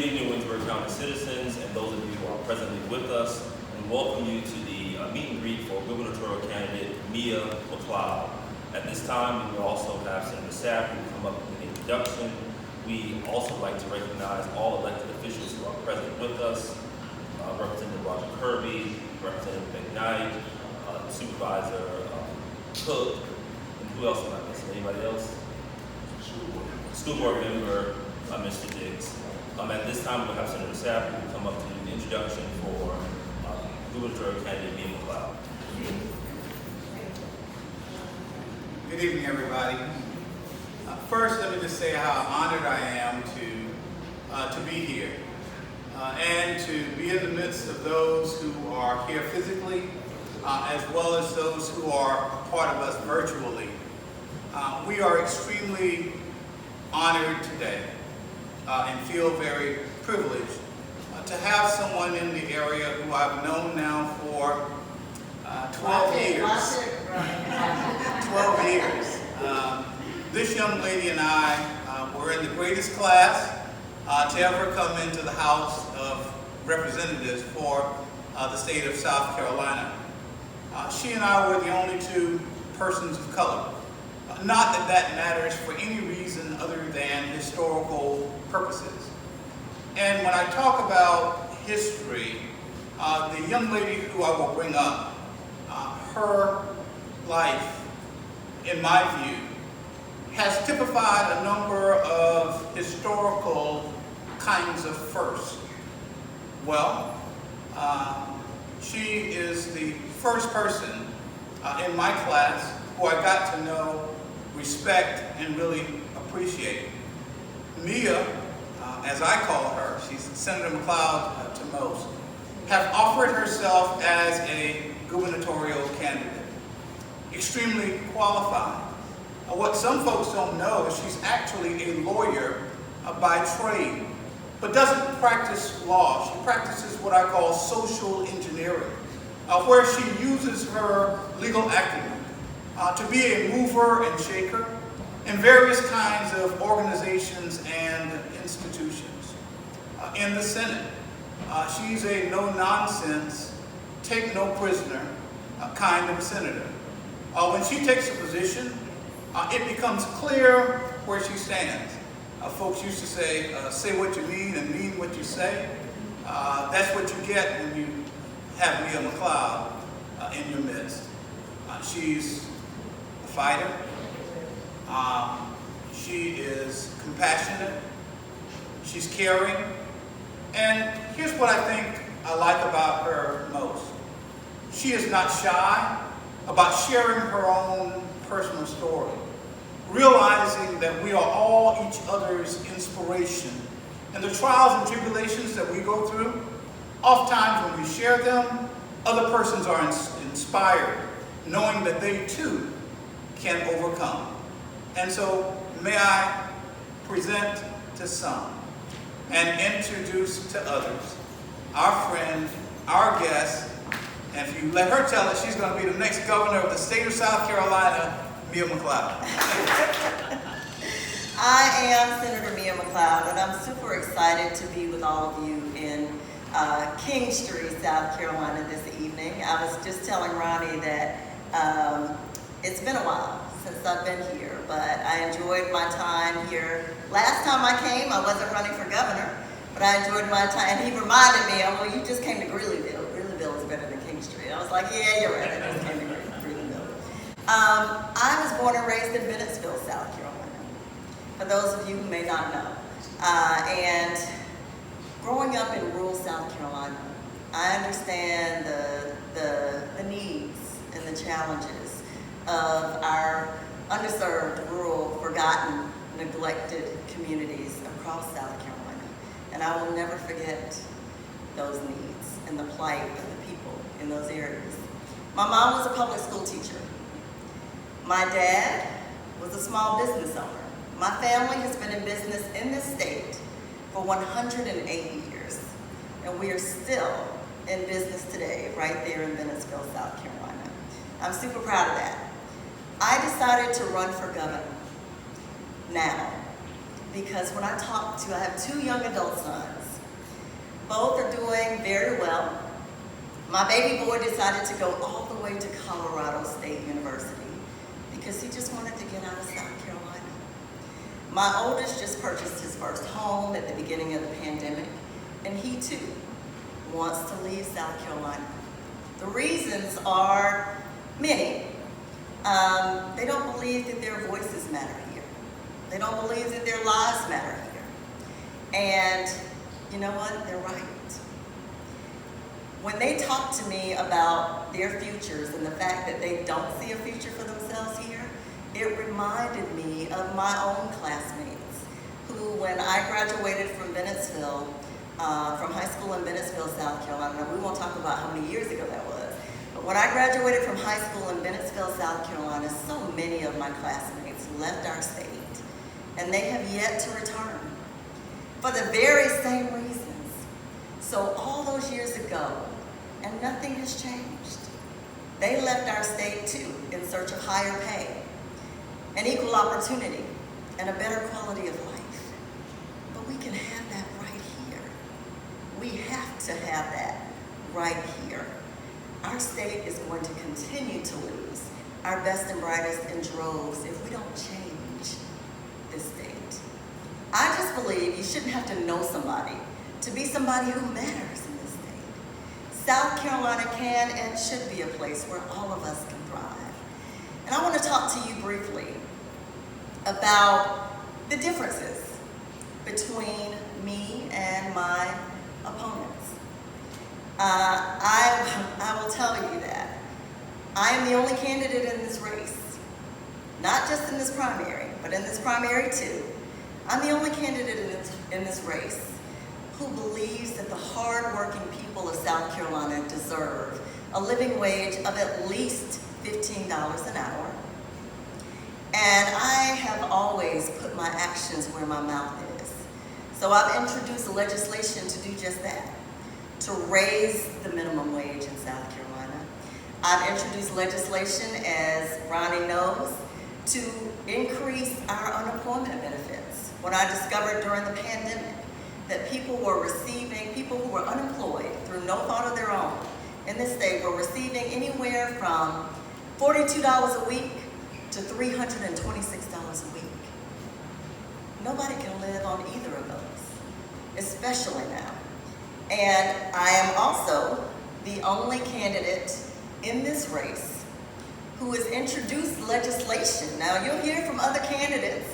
evening, Windsor County citizens and those of you who are presently with us, and welcome you to the meet and greet for gubernatorial candidate Mia McLeod. At this time, we will also have Senator Sapp who will come up with an introduction. We also like to recognize all elected officials who are present with us, Representative Roger Kirby, Representative McLeod, Supervisor Cook, and who else am I missing? Anybody else? School board member, Mr. Diggs. At this time, we'll have Senator Sapp who will come up to do the introduction for gubernatorial candidate Mia McLeod. Good evening, everybody. First, let me just say how honored I am to be here and to be in the midst of those who are here physically, as well as those who are a part of us virtually. We are extremely honored today and feel very privileged to have someone in the area who I've known now for 12 years. 12 years. This young lady and I were in the greatest class to ever come into the House of Representatives for the state of South Carolina. She and I were the only two persons of color. Not that that matters for any reason other than historical purposes. And when I talk about history, the young lady who I will bring up, her life, in my view, has typified a number of historical kinds of firsts. Well, she is the first person in my class who I got to know, respect, and really appreciate. Mia, as I call her, she's Senator McLeod to most, have offered herself as a gubernatorial candidate. Extremely qualified. What some folks don't know is she's actually a lawyer by trade, but doesn't practice law. She practices what I call social engineering, where she uses her legal acumen to be a mover and shaker in various kinds of organizations and institutions. In the Senate, she's a no-nonsense, take-no-prisoner kind of senator. When she takes a position, it becomes clear where she stands. Folks used to say what you mean and mean what you say. That's what you get when you have Mia McLeod in your midst. She's a fighter. She is compassionate. She's caring. And here's what I think I like about her most. She is not shy about sharing her own personal story, realizing that we are all each other's inspiration. And the trials and tribulations that we go through, oftentimes when we share them, other persons are inspired, knowing that they too can overcome. And so may I present to some and introduce to others our friend, our guest, and if you let her tell it, she's going to be the next governor of the state of South Carolina, Mia McLeod. I am Senator Mia McLeod, and I'm super excited to be with all of you in Kingstree, South Carolina this evening. I was just telling Ronnie that it's been a while since I've been here, but I enjoyed my time here. Last time I came, I wasn't running for governor, but I enjoyed my time, and he reminded me, oh, well, you just came to Greeleyville. Greeleyville is better than Kingstree. I was like, yeah, you're right, I just came to Greeleyville. I was born and raised in Bennettsville, South Carolina, for those of you who may not know. And growing up in rural South Carolina, I understand the needs and the challenges of our underserved, rural, forgotten, neglected communities across South Carolina. And I will never forget those needs and the plight of the people in those areas. My mom was a public school teacher. My dad was a small business owner. My family has been in business in this state for 180 years, and we are still in business today, right there in Bennettsville, South Carolina. I'm super proud of that. I decided to run for governor now because when I have 2 young adult sons, My baby boy decided to go all the way to Colorado State University because he just wanted to get out of South Carolina. My oldest just purchased his first home at the beginning of the pandemic, and he too wants to leave South Carolina. The reasons are many. They don't believe that their voices matter here. They don't believe that their lives matter here. And you know what? They're right. When they talk to me about their futures and the fact that they don't see a future for themselves here, it reminded me of my own classmates who, when I graduated from Bennettsville, from high school in Bennettsville, South Carolina, we won't talk about how many years ago that was, but when I graduated from high school in Bennettsville, South Carolina, so many of my classmates left our state, and they have yet to return for the very same reasons. So all those years ago, and nothing has changed. They left our state too in search of higher pay, and equal opportunity, and a better quality of life. But we can have that right here. We have to have that right here. Our state is going to continue to lose our best and brightest in droves if we don't change this state. I just believe you shouldn't have to know somebody to be somebody who matters in this state. South Carolina can and should be a place where all of us can thrive. And I want to talk to you briefly about the differences between me and my opponents. I will tell you that I am the only candidate in this race, not just in this primary, but in this primary too. I'm the only candidate in this race who believes that the hard-working people of South Carolina deserve a living wage of at least $15 an hour. And I have always put my actions where my mouth is. So I've introduced legislation to do just that, to raise the minimum wage in South Carolina. I've introduced legislation, as Ronnie knows, to increase our unemployment benefits. When I discovered during the pandemic that people who were unemployed through no fault of their own in this state were receiving anywhere from $42 a week to $326 a week. Nobody can live on either of those, especially now. And I am also the only candidate in this race who has introduced legislation. Now, you'll hear from other candidates,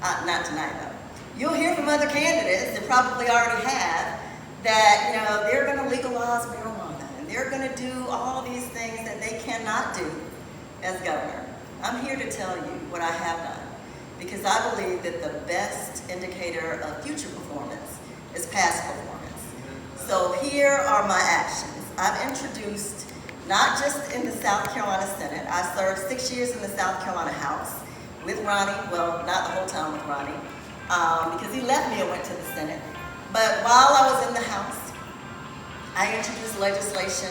not tonight though, you'll hear from other candidates that probably already have that, they're going to legalize marijuana and they're going to do all these things that they cannot do as governor. I'm here to tell you what I have done, because I believe that the best indicator of future performance is past performance. So here are my actions. I've introduced, not just in the South Carolina Senate, I served 6 years in the South Carolina House with Ronnie, well, not the whole time with Ronnie, because he left me and went to the Senate. But while I was in the House, I introduced legislation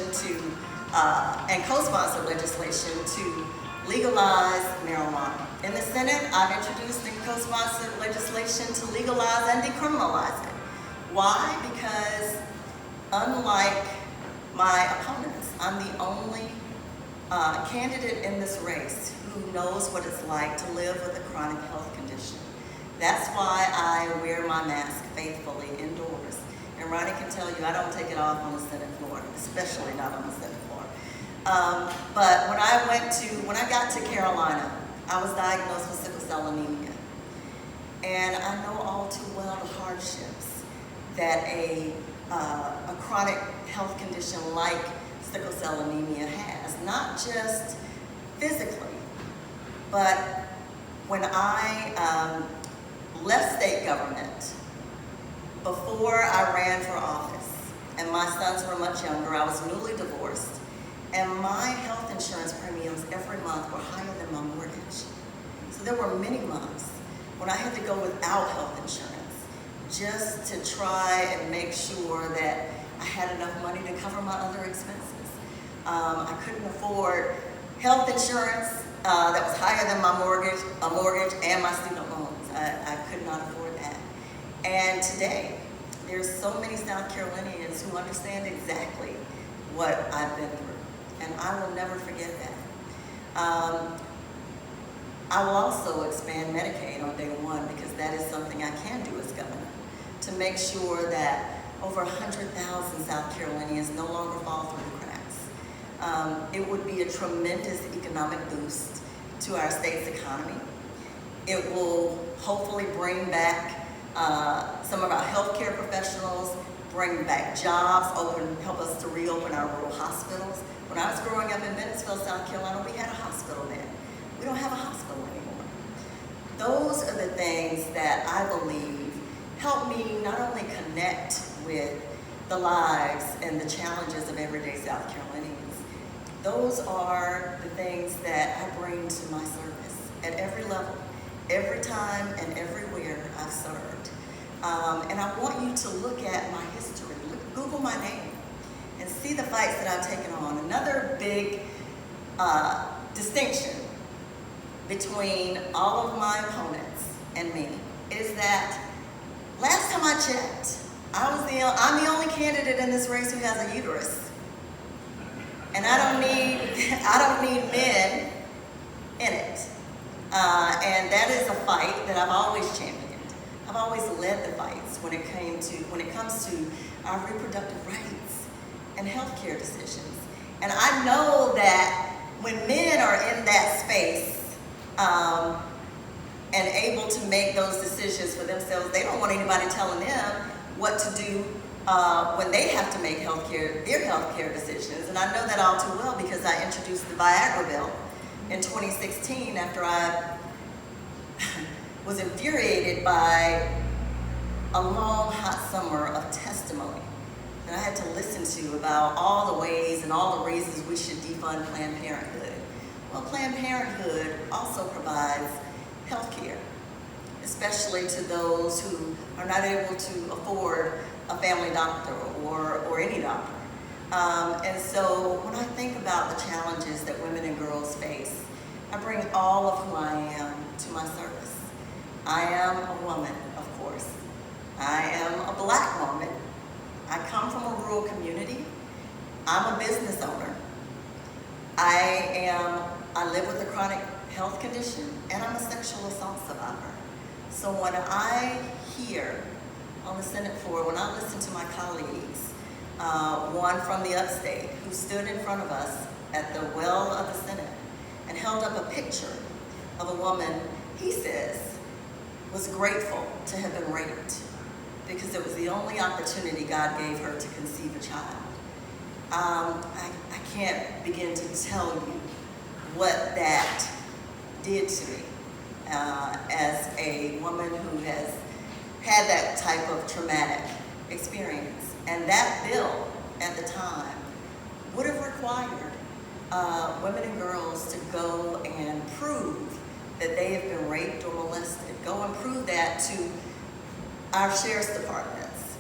and co-sponsored legislation to legalize marijuana. In the Senate, I've introduced and co-sponsored legislation to legalize and decriminalize it. Why? Because unlike my opponents, I'm the only candidate in this race who knows what it's like to live with a chronic health condition. That's why I wear my mask faithfully indoors. And Ronnie can tell you I don't take it off on the Senate floor, especially not on the Senate floor. But when I got to Carolina, I was diagnosed with sickle cell anemia. And I know all too well the hardships that a chronic health condition like sickle cell anemia has, not just physically, but when I left state government, before I ran for office, and my sons were much younger, I was newly divorced, and my health insurance premiums every month were higher than my mortgage. So there were many months when I had to go without health insurance just to try and make sure that I had enough money to cover my other expenses. I couldn't afford health insurance that was higher than my mortgage and my student loans. I could not afford that. And today, there's so many South Carolinians who understand exactly what I've been through, and I will never forget that. I will also expand Medicaid on day one because that is something I can do as governor to make sure that over 100,000 South Carolinians no longer fall through the cracks. It would be a tremendous economic boost to our state's economy. It will hopefully bring back some of our healthcare professionals, bring back jobs, help us to reopen our rural hospitals. When I was growing up in Bennettsville, South Carolina, we had a hospital then. We don't have a hospital anymore. Those are the things that I believe help me not only connect with the lives and the challenges of everyday South Carolinians. Those are the things that I bring to my service at every level, every time and everywhere I've served. And I want you to look at my history. Google my name and see the fights that I've taken on. Another big distinction between all of my opponents and me is that last time I checked, I'm the only candidate in this race who has a uterus. And I don't need men in it. And that is a fight that I've always championed. I've always led the fights when it comes to our reproductive rights and healthcare decisions. And I know that when men are in that space and able to make those decisions for themselves, they don't want anybody telling them what to do when they have to make their healthcare decisions. And I know that all too well because I introduced the Viagra bill in 2016 after I was infuriated by a long, hot summer of testimony that I had to listen to about all the ways and all the reasons we should defund Planned Parenthood. Well, Planned Parenthood also provides health care, especially to those who are not able to afford a family doctor or any doctor. And so when I think about the challenges that women and girls face, I bring all of who I am to my service. I am a woman, of course. I am a Black woman. I come from a rural community. I'm a business owner. I live with a chronic health condition, and I'm a sexual assault survivor. So when I hear on the Senate floor, when I listen to my colleagues, one from the upstate who stood in front of us at the well of the Senate and held up a picture of a woman he says was grateful to have been raped because it was the only opportunity God gave her to conceive a child. I can't begin to tell you what that did to me as a woman who has had that type of traumatic experience. And that bill at the time would have required women and girls to go and prove that they have been raped or molested. Go and prove that to our sheriff's departments.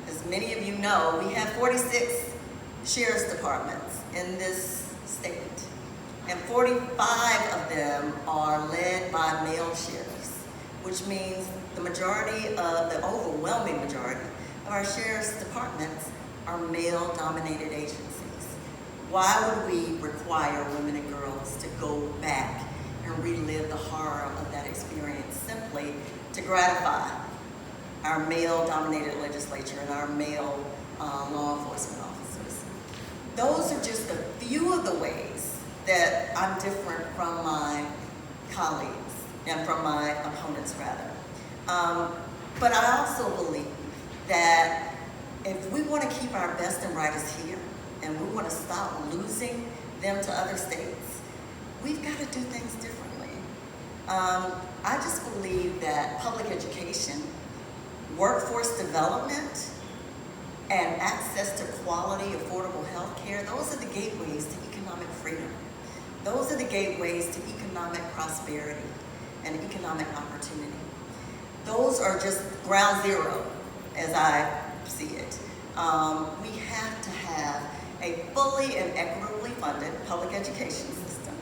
As many of you know, we have 46 sheriff's departments in this state, and 45 of them are led by male sheriffs, which means the overwhelming majority of our sheriff's departments are male-dominated agencies. Why would we require women and girls to go back and relive the horror of that experience simply to gratify our male-dominated legislature and our male law enforcement officers? Those are just a few of the ways that I'm different from my colleagues and from my opponents, rather. But I also believe that if we want to keep our best and brightest here, and we want to stop losing them to other states, we've got to do things differently. I just believe that public education, workforce development, and access to quality, affordable health care, those are the gateways to economic freedom. Those are the gateways to economic prosperity and economic opportunity. Those are just ground zero, as I see it. We have to have a fully and equitably funded public education system.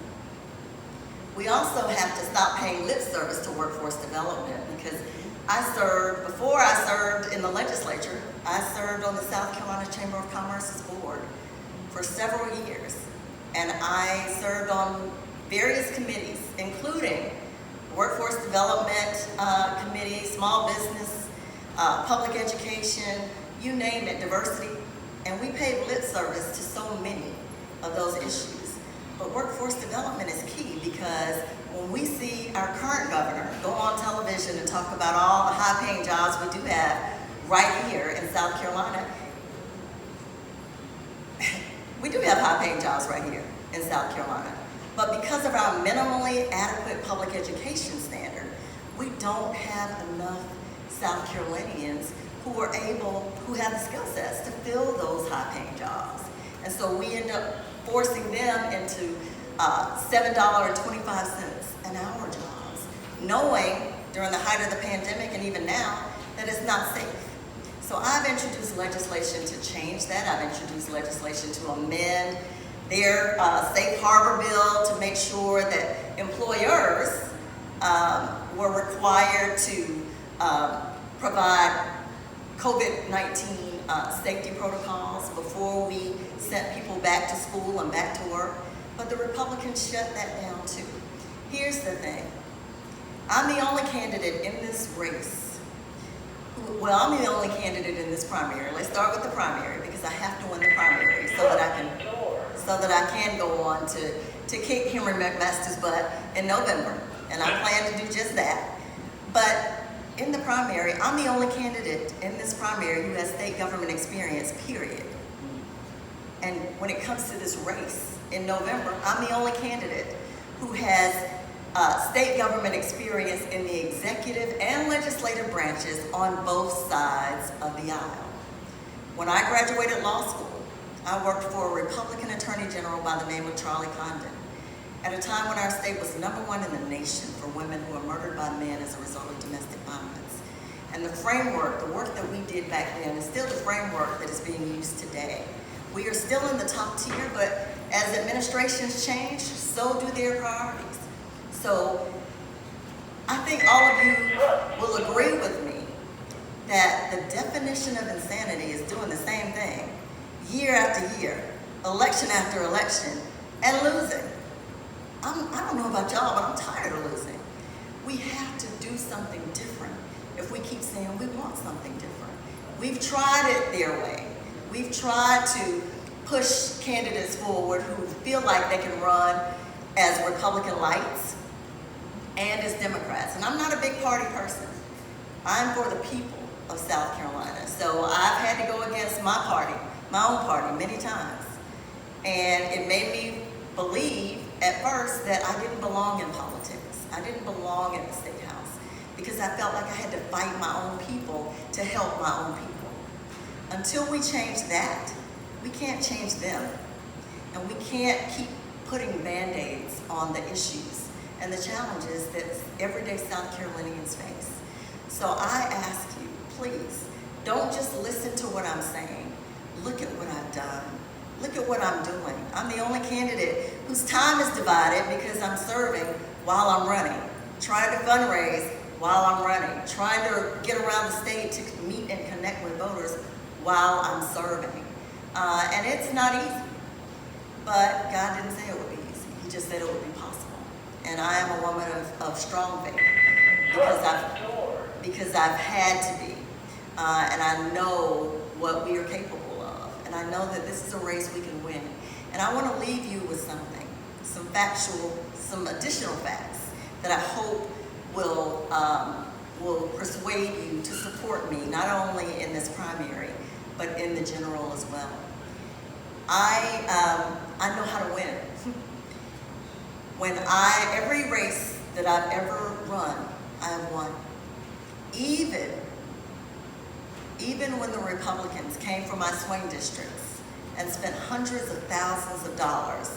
We also have to stop paying lip service to workforce development because before I served in the legislature, I served on the South Carolina Chamber of Commerce's board. for several years, and I served on various committees, including Workforce Development Committee, Small Business, Public Education, you name it, diversity, and we paid lip service to so many of those issues. But workforce development is key, because when we see our current governor go on television and talk about all the high-paying jobs we do have right here in South Carolina, we do have high-paying jobs right here in South Carolina. But because of our minimally adequate public education standard, we don't have enough South Carolinians who have the skill sets to fill those high-paying jobs. And so we end up forcing them into $7.25 an hour jobs, knowing during the height of the pandemic and even now that it's not safe. So I've introduced legislation to change that. I've introduced legislation to amend their safe harbor bill to make sure that employers were required to provide COVID-19 safety protocols before we sent people back to school and back to work. But the Republicans shut that down too. Here's the thing. I'm the only candidate in this race. I'm the only candidate in this primary. Let's start with the primary, because I have to win the primary so that I can go on to kick Henry McMaster's butt in November. And I plan to do just that. But in the primary, I'm the only candidate in this primary who has state government experience, period. And when it comes to this race in November, I'm the only candidate who has state government experience in the executive and legislative branches on both sides of the aisle. When I graduated law school, I worked for a Republican Attorney General by the name of Charlie Condon, at a time when our state was #1 in the nation for women who were murdered by men as a result of domestic violence. And the framework, the work that we did back then, is still the framework that is being used today. We are still in the top tier, but as administrations change, so do their priorities. So I think all of you will agree with me that the definition of insanity is doing the same thing year after year, election after election, and losing. I don't know about y'all, but I'm tired of losing. We have to do something different if we keep saying we want something different. We've tried it their way. We've tried to push candidates forward who feel like they can run as Republican lights and as Democrats. And I'm not a big party person. I'm for the people of South Carolina. So I've had to go against my party, my own party, many times. And it made me believe at first that I didn't belong in politics. I didn't belong in the state house, because I felt like I had to fight my own people to help my own people. Until we change that, we can't change them. And we can't keep putting Band-Aids on the issues and the challenges that everyday South Carolinians face. So I ask you, please, don't just listen to what I'm saying. Look at what I've done. Look at what I'm doing. I'm the only candidate whose time is divided because I'm serving while I'm running, trying to fundraise while I'm running, trying to get around the state to meet and connect with voters while I'm serving. And it's not easy, but God didn't say it would be easy. He just said it would be possible. And I am a woman of strong faith because I've had to be. And I know what we are capable of. And I know that this is a race we can win. And I want to leave you with something, some additional facts that I hope will persuade you to support me, not only in this primary, but in the general as well. I know how to win. Every race that I've ever run, I have won. Even when the Republicans came from my swing districts and spent hundreds of thousands of dollars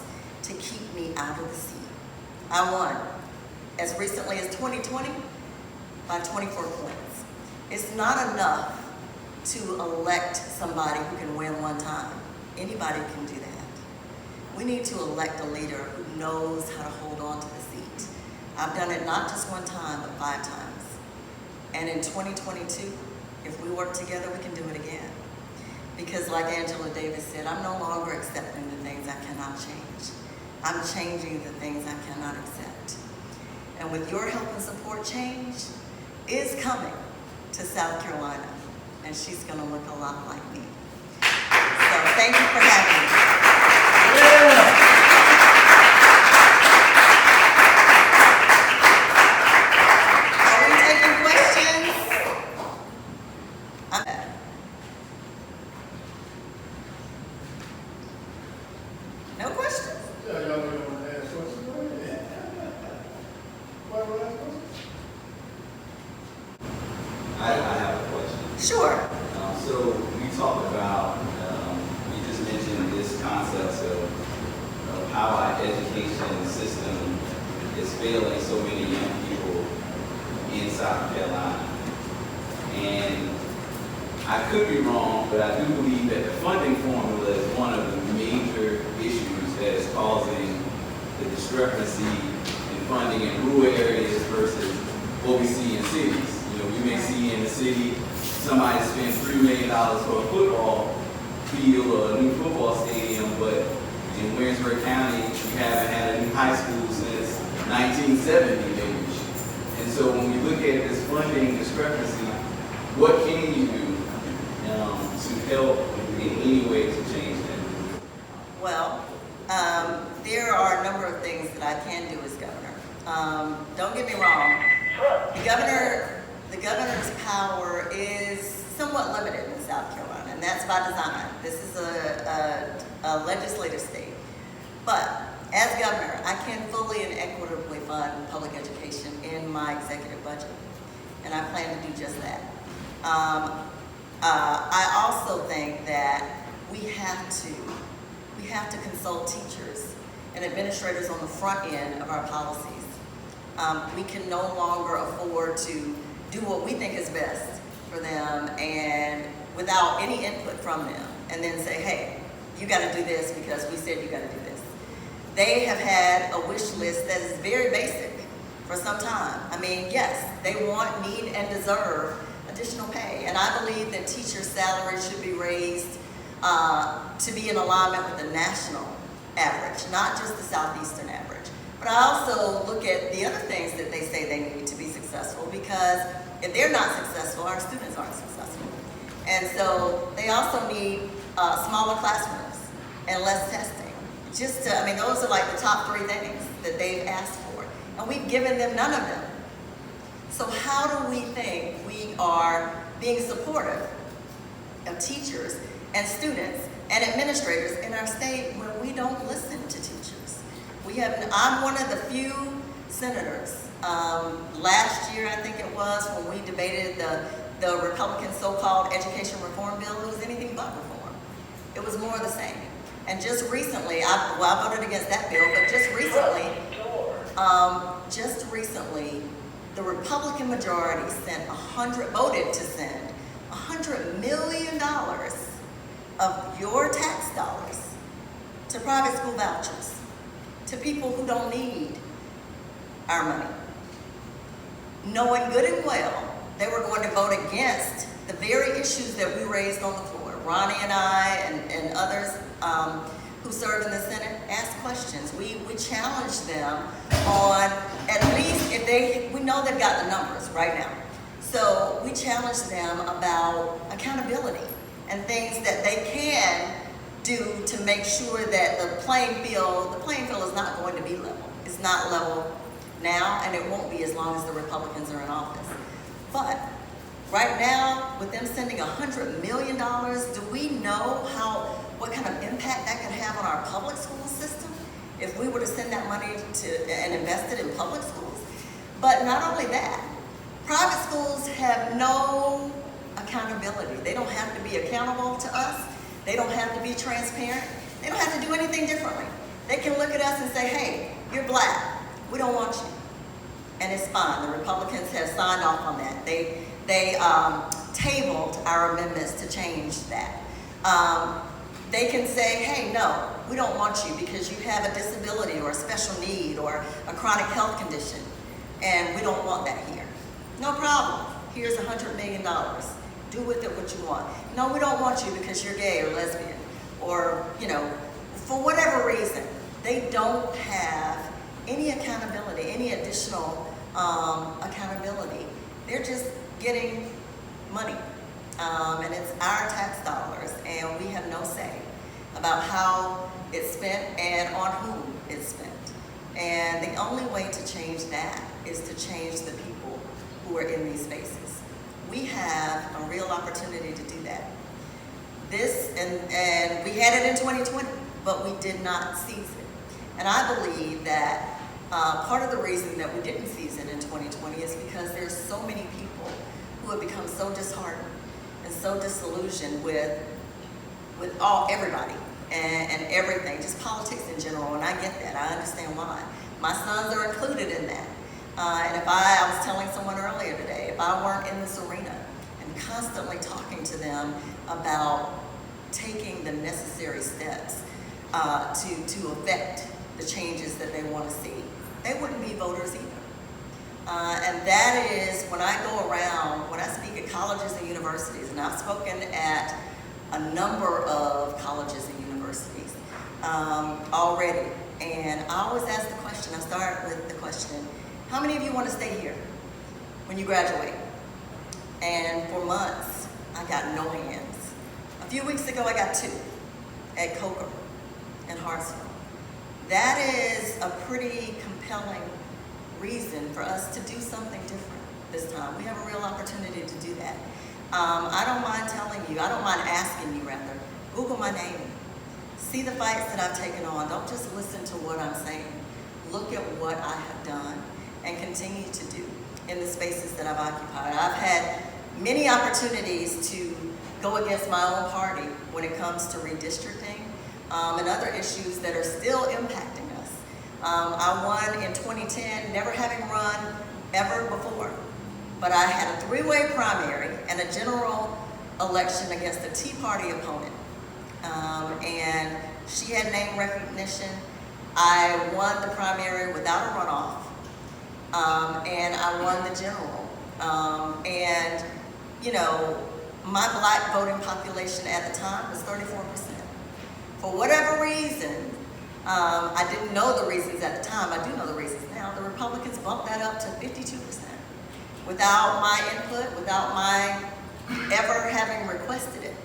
to keep me out of the seat, I won. As recently as 2020, by 24 points. It's not enough to elect somebody who can win one time. Anybody can do that. We need to elect a leader who knows how to hold on to the seat. I've done it not just one time, but 5 times. And in 2022, if we work together, we can do it again. Because like Angela Davis said, I'm no longer accepting the things I cannot change. I'm changing the things I cannot accept. And with your help and support, change is coming to South Carolina. And she's going to look a lot like me. So thank you for having me. Are we taking questions? No questions? Yeah, y'all don't want to ask questions. Go ahead. Why would I ask questions? I have a question. Sure. So we talked about, we just mentioned this concept of how our education system is failing so many young people in South Carolina. And I could be wrong, but I do believe that the funding formula is one of the major issues that is causing the discrepancy in funding in rural areas versus what we see in cities. You know, we may see in the city somebody spend $3 million for a football field or a new football stadium, but in Williamsburg County, we haven't had a new high school since 1970 maybe. And so when we look at this funding discrepancy, what can you do to help in any way to change that? Well, there are a number of things that I can do as governor. Don't get me wrong. The governor's power is somewhat limited in South Carolina, and that's by design. This is a legislative state. But as governor, I can fully and equitably fund public education in my executive budget, and I plan to do just that. I also think that we have to consult teachers and administrators on the front end of our policies. We can no longer afford to do what we think is best for them and without any input from them, and then say, hey, you got to do this because we said you got to do this. They have had a wish list that is very basic for some time. I mean, yes, they want, need, and deserve additional pay, and I believe that teachers' salaries should be raised to be in alignment with the national average, not just the southeastern average. But I also look at the other things that they say they need to be successful, because if they're not successful, our students aren't successful. And so they also need smaller classrooms and less testing. Those are like the top 3 things that they've asked for. And we've given them none of them. So how do we think we are being supportive of teachers and students and administrators in our state when we don't listen to teachers? I'm one of the few senators, last year I think it was, when we debated the Republican so-called education reform bill. It was anything but reform. It was more of the same. And just recently, I voted against that bill, but just recently, the Republican majority voted to send $100 million of your tax dollars to private school vouchers, to people who don't need our money, knowing good and well they were going to vote against the very issues that we raised on the floor. Ronnie and I and others who serve in the Senate asked questions. We challenged them on, at least we know they've got the numbers right now. So we challenged them about accountability and things that they can do to make sure that the playing field is not going to be level. It's not level now, and it won't be as long as the Republicans are in office. But right now, with them sending $100 million, do we know what kind of impact that could have on our public school system if we were to send that money and invest it in public schools? But not only that, private schools have no accountability. They don't have to be accountable to us. They don't have to be transparent. They don't have to do anything differently. They can look at us and say, hey, you're black. We don't want you. And it's fine. The Republicans have signed off on that. They tabled our amendments to change that. They can say, hey, no, we don't want you because you have a disability or a special need or a chronic health condition, and we don't want that here. No problem. Here's $100 million. Do with it what you want. No, we don't want you because you're gay or lesbian or, for whatever reason. They don't have any accountability, any additional accountability. They're just getting money. And it's our tax dollars, and we have no say about how it's spent and on whom it's spent. And the only way to change that is to change the people who are in these spaces. We have a real opportunity to do that. And we had it in 2020, but we did not seize it. And I believe that part of the reason that we didn't seize it in 2020 is because there's so many people who have become so disheartened and so disillusioned with everybody and everything, just politics in general. And I get that. I understand why. My sons are included in that. And if I was telling someone earlier today, if I weren't in this arena and constantly talking to them about taking the necessary steps to affect the changes that they want to see, they wouldn't be voters either. And that is when I go around, when I speak at colleges and universities, and I've spoken at a number of colleges and universities already. And I always ask the question, I start with the question, how many of you want to stay here when you graduate? And for months, I got no hands. A few weeks ago, I got 2 at Coker in Hartsville. That is a pretty compelling reason for us to do something different this time. We have a real opportunity to do that. I don't mind telling you, I don't mind asking you rather, Google my name. See the fights that I've taken on. Don't just listen to what I'm saying. Look at what I have done and continue to do in the spaces that I've occupied. I've had many opportunities to go against my own party when it comes to redistricting and other issues that are still impacting us. I won in 2010, never having run ever before, but I had a 3-way primary and a general election against a Tea Party opponent. And she had name recognition. I won the primary without a runoff, and I won the general. And, my black voting population at the time was 34%. For whatever reason, I didn't know the reasons at the time. I do know the reasons now. The Republicans bumped that up to 52%. Without my input, without my ever having requested it.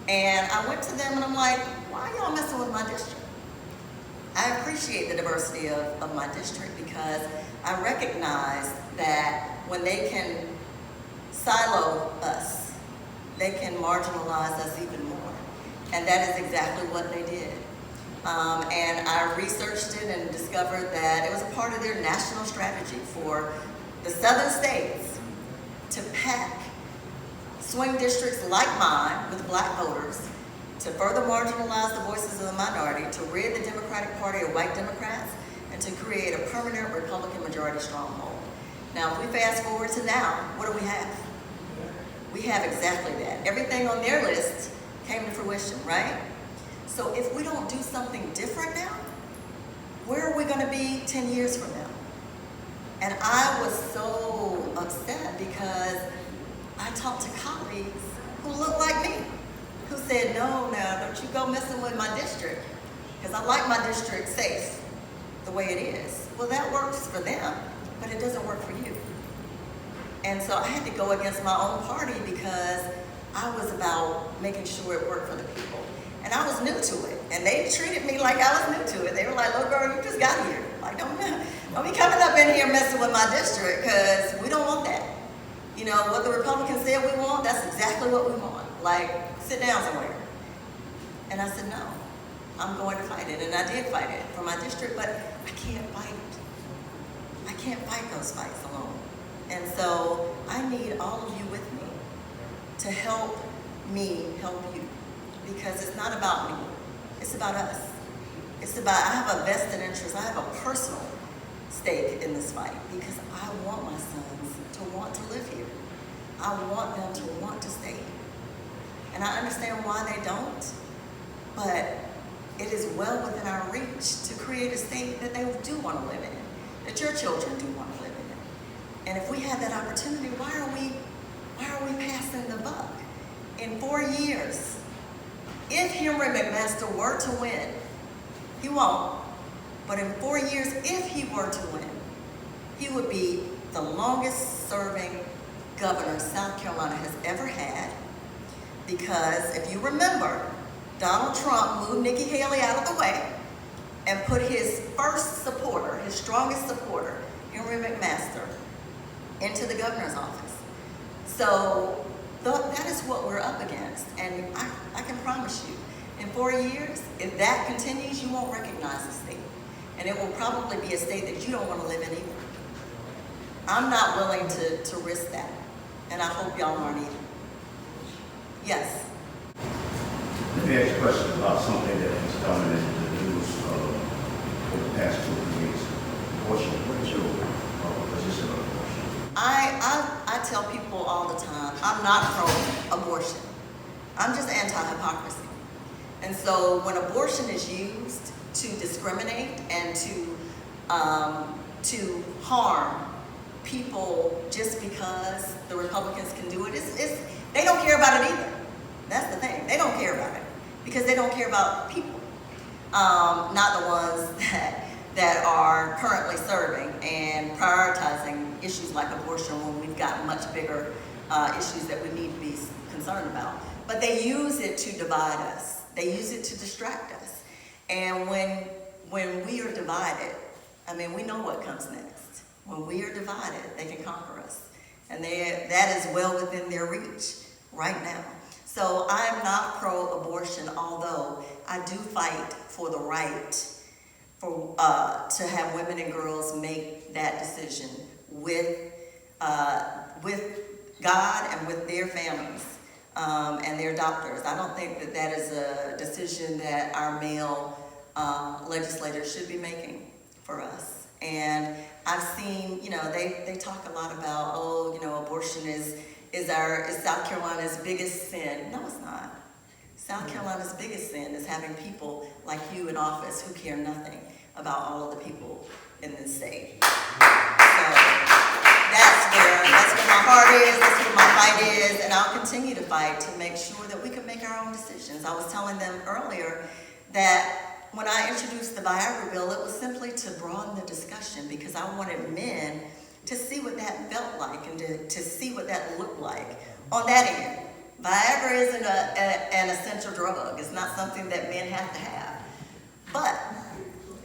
And I went to them and I'm like, why are y'all messing with my district? I appreciate the diversity of my district because I recognize that when they can silo us, they can marginalize us even more. And that is exactly what they did. And I researched it and discovered that it was a part of their national strategy for the southern states to pack swing districts like mine with black voters, to further marginalize the voices of the minority, to rid the Democratic Party of white Democrats, and to create a permanent Republican majority stronghold. Now, if we fast forward to now, what do we have? We have exactly that. Everything on their list came to fruition, right? So if we don't do something different now, where are we going to be 10 years from now? And I was so upset because I talked to colleagues who looked like me, who said, no, now, don't you go messing with my district, because I like my district safe the way it is. Well, that works for them, but it doesn't work for you. And so I had to go against my own party because I was about making sure it worked for the people. And I was new to it, and they treated me like I was new to it. They were like, "Little girl, you just got here. Like, don't be coming up in here messing with my district, because we don't want that. What the Republicans said we want, that's exactly what we want. Like, sit down somewhere." And I said, no, I'm going to fight it. And I did fight it for my district, but I can't fight it. I can't fight those fights alone. And so I need all of you with me to help me help you. Because it's not about me, it's about us. I have a vested interest, I have a personal stake in this fight because I want my sons to want to live here. I want them to want to stay here. And I understand why they don't, but it is well within our reach to create a state that they do want to live in, that your children do want to live in. And if we have that opportunity, why are we why are we passing the buck? In 4 years, if Henry McMaster were to win, he won't, but in 4 years, if he were to win, he would be the longest serving governor South Carolina has ever had, because if you remember, Donald Trump moved Nikki Haley out of the way and put his first supporter, his strongest supporter, Henry McMaster, into the governor's office. So that is what we're up against. And I can promise you, in 4 years, if that continues, you won't recognize the state. And it will probably be a state that you don't want to live in either. I'm not willing to risk that. And I hope y'all aren't either. Yes? Let me ask you a question about something that has dominated the news over the past 2 or 3 weeks. Abortion. What is your position on abortion? I tell people all the time, I'm not pro-abortion. I'm just anti-hypocrisy. And so when abortion is used to discriminate and to harm people just because the Republicans can do it, they don't care about it either. That's the thing. They don't care about it because they don't care about people, not the ones that are currently serving and prioritizing issues like abortion when we've got much bigger issues that we need to be concerned about. But they use it to divide us. They use it to distract us. And when we are divided, I mean, we know what comes next. When we are divided, they can conquer us. And that is well within their reach right now. So I'm not pro-abortion, although I do fight for the right to have women and girls make that decision with God and with their families and their doctors. I don't think that is a decision that our male legislators should be making for us. And I've seen, they talk a lot about, abortion is South Carolina's biggest sin. No, it's not. South Carolina's biggest sin is having people like you in office who care nothing about all of the people in this state. So that's where my heart is, that's where my fight is, and I'll continue to fight to make sure that we can make our own decisions. I was telling them earlier that when I introduced the Viagra bill, it was simply to broaden the discussion because I wanted men to see what that felt like and to see what that looked like on that end. Viagra isn't an essential drug. It's not something that men have to have. But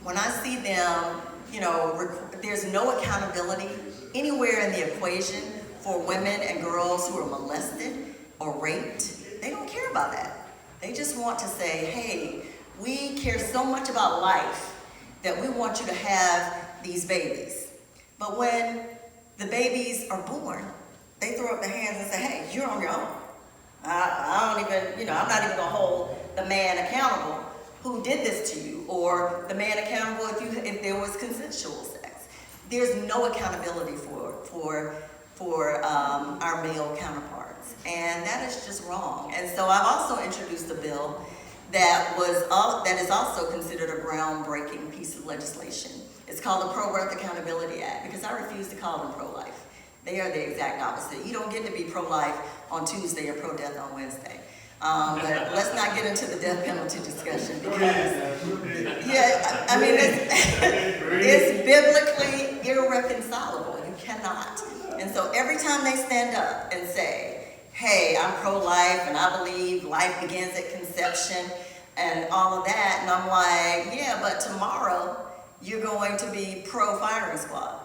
when I see them, there's no accountability anywhere in the equation for women and girls who are molested or raped. They don't care about that. They just want to say, hey, we care so much about life that we want you to have these babies. But when the babies are born, they throw up their hands and say, hey, you're on your own. I don't even, I'm not even gonna hold the man accountable who did this to you, or the man accountable if there was consensual sex. There's no accountability for our male counterparts, and that is just wrong. And so I've also introduced a bill that is also considered a groundbreaking piece of legislation. It's called the Pro-Birth Accountability Act, because I refuse to call them pro-life. They are the exact opposite. You don't get to be pro-life on Tuesday or pro-death on Wednesday. But let's not get into the death penalty discussion because, it's biblically irreconcilable. You cannot. And so every time they stand up and say, hey, I'm pro-life and I believe life begins at conception and all of that, and I'm like, yeah, but tomorrow you're going to be pro-firing squad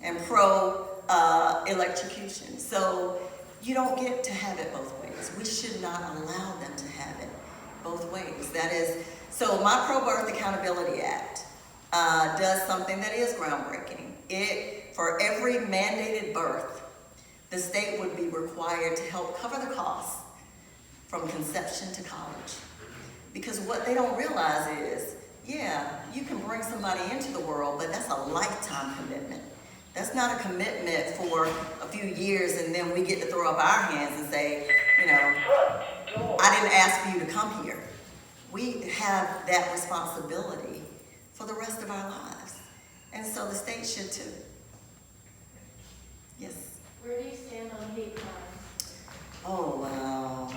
and pro-electrocution. So you don't get to have it both ways. We should not allow them to have it both ways. So my Pro-Birth Accountability Act does something that is groundbreaking. For every mandated birth, the state would be required to help cover the costs from conception to college. Because what they don't realize is, you can bring somebody into the world, but that's a lifetime commitment. That's not a commitment for a few years and then we get to throw up our hands and say, I didn't ask for you to come here. We have that responsibility for the rest of our lives. And so the state should too. Yes. Where do you stand on hate crimes? Oh, wow.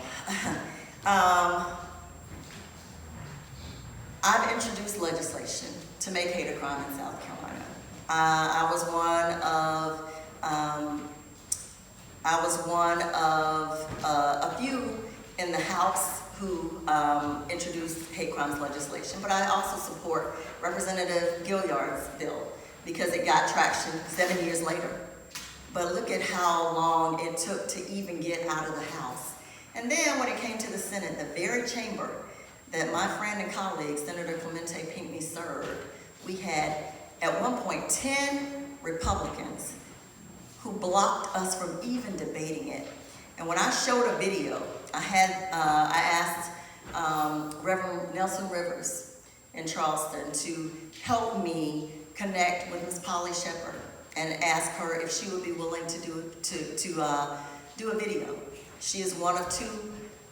I've introduced legislation to make hate a crime in South Carolina. I was one of a few in the House who introduced hate crimes legislation, but I also support Representative Gilliard's bill because it got traction 7 years later. But look at how long it took to even get out of the House. And then when it came to the Senate, the very chamber that my friend and colleague, Senator Clemente Pinckney, served, we had at one point 10 Republicans who blocked us from even debating it. And when I showed a video, I asked Reverend Nelson Rivers in Charleston to help me connect with Ms. Polly Shepard and ask her if she would be willing to do a video. She is one of 2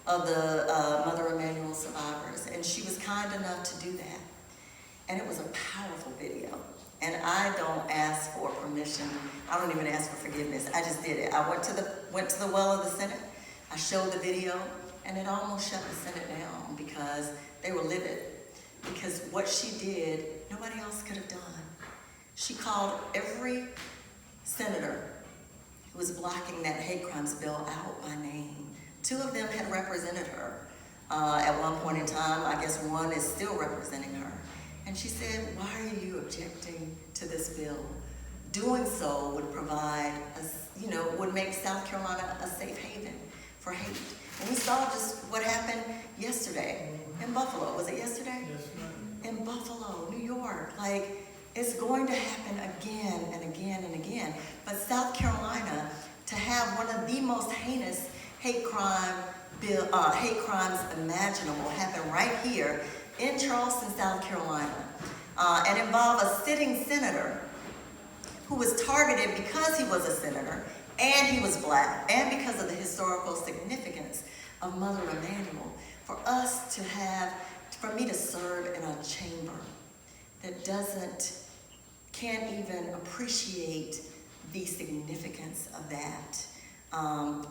of the Mother Emanuel survivors, and she was kind enough to do that. And it was a powerful video. And I don't ask for permission. I don't even ask for forgiveness. I just did it. I went to the well of the Senate. I showed the video, and it almost shut the Senate down because they were livid. Because what she did, nobody else could have done. She called every senator who was blocking that hate crimes bill out by name. 2 of them had represented her at one point in time. I guess one is still representing her. And she said, why are you objecting to this bill? Doing so would provide, would make South Carolina a safe haven for hate. And we saw just what happened yesterday in Buffalo. Was it yesterday? Yes, ma'am. In Buffalo, New York. Like, it's going to happen again and again and again. But South Carolina, to have one of the most heinous hate crimes imaginable happen right here in Charleston, South Carolina, and involve a sitting senator who was targeted because he was a senator and he was black and because of the historical significance of Mother Emanuel. For me to serve in a chamber that can't even appreciate the significance of that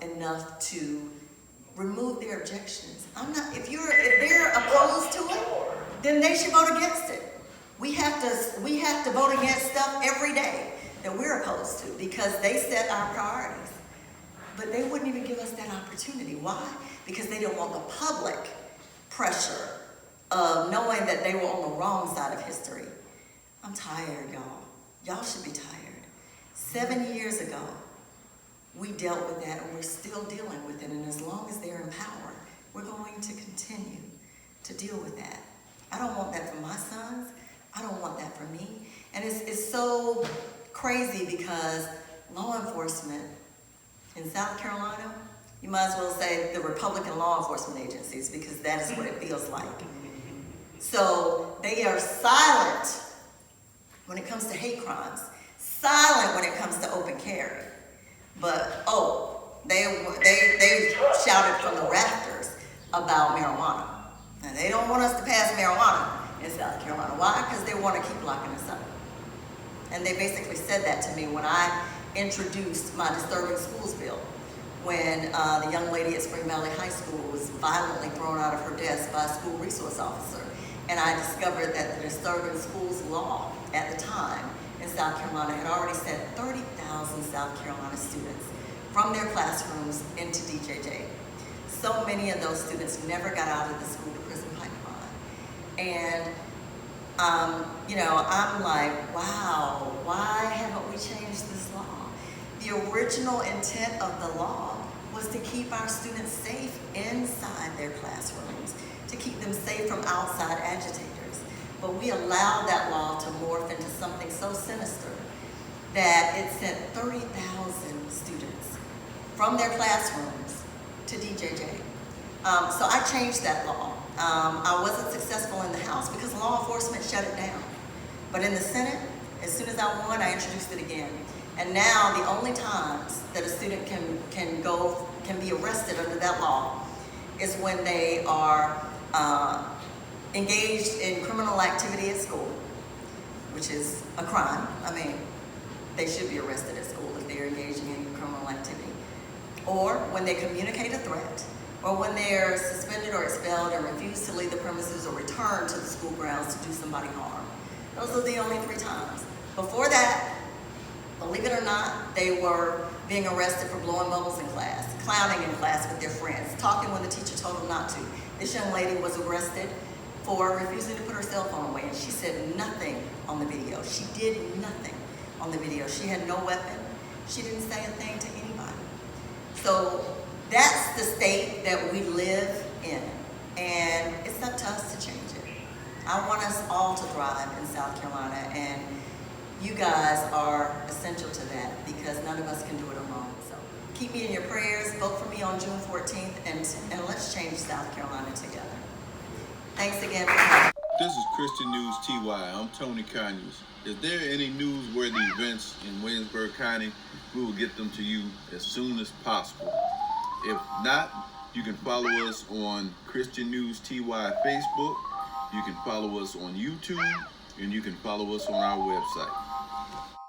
enough to remove their objections. If they're opposed to it, then they should vote against it. We have to vote against stuff every day that we're opposed to because they set our priorities. But they wouldn't even give us that opportunity. Why? Because they didn't want the public pressure of knowing that they were on the wrong side of history. I'm tired, y'all. Y'all should be tired. 7 years ago, we dealt with that, and we're still dealing with it. And as long as they're in power, we're going to continue to deal with that. I don't want that for my sons. I don't want that for me. And it's so crazy because law enforcement in South Carolina, you might as well say the Republican law enforcement agencies because that is what it feels like. So they are silent when it comes to hate crimes, silent when it comes to open carry. But, they shouted from the rafters about marijuana. Now, they don't want us to pass marijuana in South Carolina. Why? Because they want to keep locking us up. And they basically said that to me when I introduced my Disturbing Schools bill, when the young lady at Spring Valley High School was violently thrown out of her desk by a school resource officer. And I discovered that the Disturbing Schools law at the time in South Carolina had already sent 30,000 South Carolina students from their classrooms into DJJ. So many of those students never got out of the school-to-prison pipeline. And, I'm like, wow, why haven't we changed this law? The original intent of the law was to keep our students safe inside their classrooms, to keep them safe from outside agitators. But we allowed that law to morph into something so sinister that it sent 30,000 students from their classrooms to DJJ. So I changed that law. I wasn't successful in the House because law enforcement shut it down. But in the Senate, as soon as I won, I introduced it again. And now the only times that a student can be arrested under that law is when they are engaged in criminal activity at school, which is a crime. I mean, they should be arrested at school if they're engaging in criminal activity. or when they communicate a threat, or when they're suspended or expelled and refuse to leave the premises or return to the school grounds to do somebody harm. Those are the only 3 times. Before that, believe it or not, they were being arrested for blowing bubbles in class, clowning in class with their friends, talking when the teacher told them not to. This young lady was arrested for refusing to put her cell phone away, and she said nothing on the video. She did nothing on the video. She had no weapon. She didn't say a thing to anybody. So that's the state that we live in, and it's up to us to change it. I want us all to thrive in South Carolina, and you guys are essential to that because none of us can do it alone. So keep me in your prayers, vote for me on June 14th, and let's change South Carolina together. Thanks again for having me. This is Christian News TY. I'm Tony Conyers. Is there any newsworthy events in Williamsburg County? We will get them to you as soon as possible. If not, you can follow us on Christian News TY Facebook. You can follow us on YouTube, and you can follow us on our website.